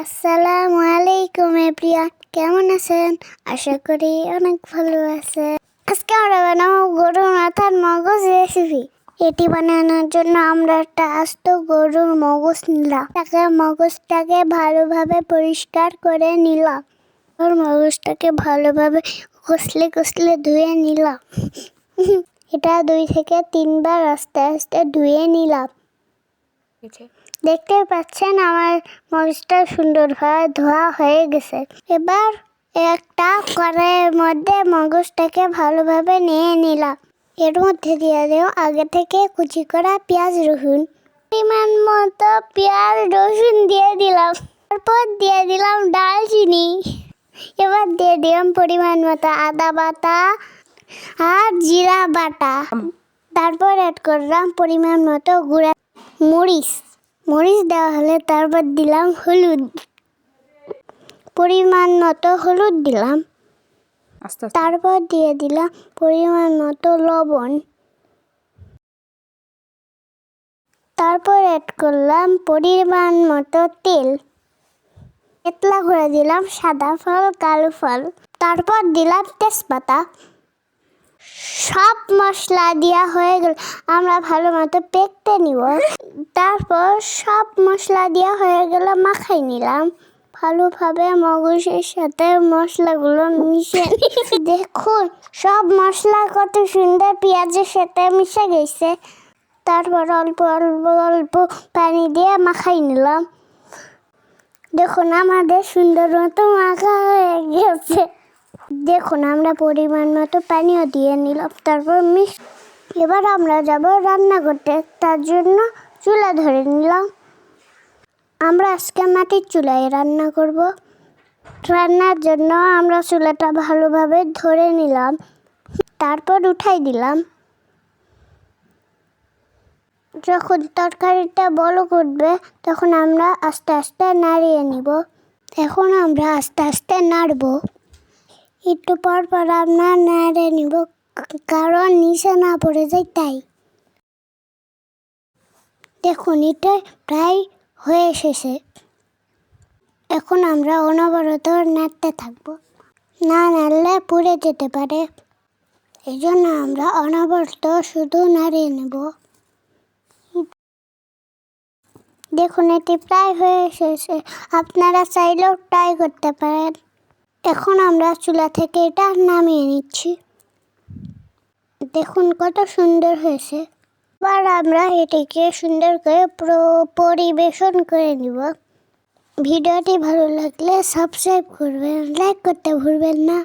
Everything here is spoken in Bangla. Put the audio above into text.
আসসালামু আলাইকুম এভরিওয়ান, কেমন আছেন? আশা করি অনেক ভালো আছে। আজকে আমরা বানাবো গরুর মাথার মগজ রেসিপি। এটি বানানোর জন্য আমরা একটা আস্ত গরুর মগজ নিলাম। মগজটাকে ভালোভাবে পরিষ্কার করে নিলাম। মগজটাকে ভালোভাবে কষলে ধুয়ে নিলাম। এটা 2 থেকে 3 বার আস্তে আস্তে ধুয়ে নিলাম। দেখতে পাচ্ছেন আমার মগজটা সুন্দরভাবে ধোয়া হয়ে গেছে। এবার একটা কড়াইয়ের মধ্যে মগজটাকে ভালোভাবে নিয়ে নিলাম। এর মধ্যে দিয়ে দেব আগে থেকে কুচি করা পেঁয়াজ রসুন। পরিমাণ মতো পেঁয়াজ রসুন দিয়ে দিলাম। তারপর দিয়ে দিলাম ডালচিনি। এবার দিয়ে দিলাম পরিমাণ মতো আদা বাটা আর জিরা বাটা। তারপর অ্যাড করলাম পরিমাণ মতো গুঁড়া মরিচ দেওয়া হলে তারপর দিলাম হলুদ, পরিমাণ মতো হলুদ দিলাম। তারপর দিয়ে দিলাম পরিমাণ মতো লবণ। তারপর অ্যাড করলাম পরিমাণ মতো তেল। তেতলা করে দিলাম সাদা ফল, কালো ফল। তারপর দিলাম তেজপাতা। সব মশলা দেওয়া হয়ে গেল, আমরা ভালো মতো পেঁকতে নিব। তারপর সব মশলা দেওয়া হয়ে গেল, মাখাই নিলাম ভালোভাবে মগজের সাথে মশলাগুলো মিশিয়ে। দেখুন সব মশলা কত সুন্দর পেঁয়াজের সাথে মিশে গেছে। তারপর অল্প অল্প অল্প পানি দিয়ে মাখাই নিলাম। দেখুন আমাদের সুন্দর মতো মাখা হয়ে গেছে। দেখুন আমরা পরিমাণ মতো পানিও দিয়ে নিলাম। তারপর এবার আমরা যাব রান্না করতে। তার জন্য চুলা ধরে নিলাম। আমরা আজকে মাটির চুলায় রান্না করব। রান্নার জন্য আমরা চুলাটা ভালোভাবে ধরে নিলাম। তারপর উঠাই দিলাম। যখন তরকারিটা বলক উঠবে তখন আমরা আস্তে আস্তে নাড়িয়ে নিব। এখন আমরা আস্তে আস্তে নাড়ব। একটু পর পর আমরা নাড়ে নিব, কারণ নিচে না পড়ে যায় তাই। দেখুন এটা প্রায় হয়ে এসেছে। এখন আমরা অনবরত নাড়তে থাকবো। না নাড়লে পুড়ে যেতে পারে, এই জন্য আমরা অনবরত শুধু নাড়িয়ে নেব। দেখুন এটি প্রায় হয়ে এসেছে। আপনারা চাইলেও ট্রাই করতে পারেন। এখন আমরা চুলা থেকে এটা নামিয়ে নিচ্ছি। দেখুন কত সুন্দর হয়েছে। এবার আমরা এটিকে সুন্দর করে পরিবেশন করে নিব। ভিডিওটি ভালো লাগলে সাবস্ক্রাইব করবেন, লাইক করতে ভুলবেন না।